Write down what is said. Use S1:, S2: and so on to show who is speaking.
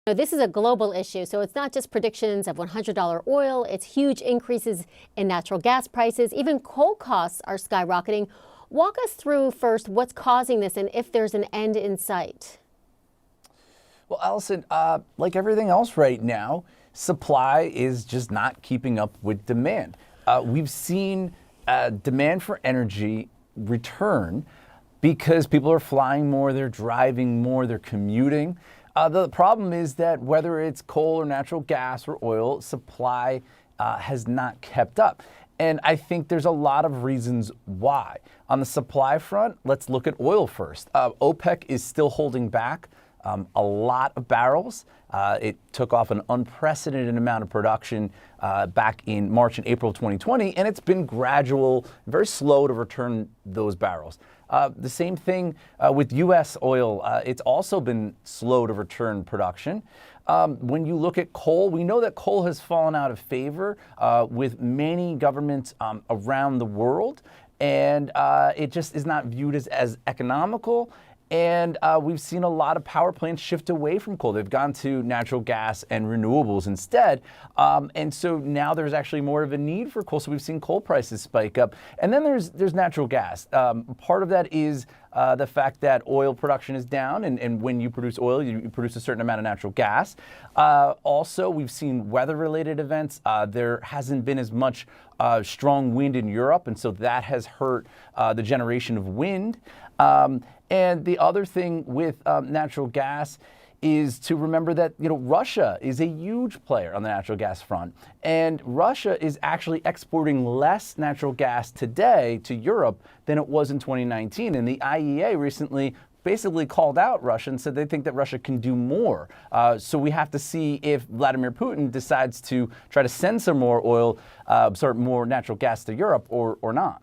S1: Now, this is a global issue, so it's not just predictions of $100 oil, it's huge increases in natural gas prices. Even coal costs are skyrocketing. Walk us through first what's causing this and if there's an end in sight.
S2: Well, Allison, like everything else right now, supply is just not keeping up with demand. We've seen demand for energy return because people are flying more, they're driving more, they're commuting. The problem is that whether it's coal or natural gas or oil, supply has not kept up. And I think there's a lot of reasons why. On the supply front, let's look at oil first. OPEC is still holding back a lot of barrels. It took off an unprecedented amount of production back in March and April of 2020, and it's been gradual, very slow to return those barrels. The same thing with U.S. oil. It's also been slow to return production. When you look at coal, we know that coal has fallen out of favor with many governments around the world, and it just is not viewed as economical. And we've seen a lot of power plants shift away from coal. They've gone to natural gas and renewables instead. And so now there's actually more of a need for coal. So we've seen coal prices spike up. And then there's natural gas. Part of that is the fact that oil production is down. And when you produce oil, you produce a certain amount of natural gas. Also, we've seen weather-related events. There hasn't been as much strong wind in Europe. And so that has hurt the generation of wind. And the other thing with natural gas is to remember that, Russia is a huge player on the natural gas front. And Russia is actually exporting less natural gas today to Europe than it was in 2019. And the IEA recently basically called out Russia and said they think that Russia can do more. So we have to see if Vladimir Putin decides to try to send some more oil, more natural gas to Europe or not.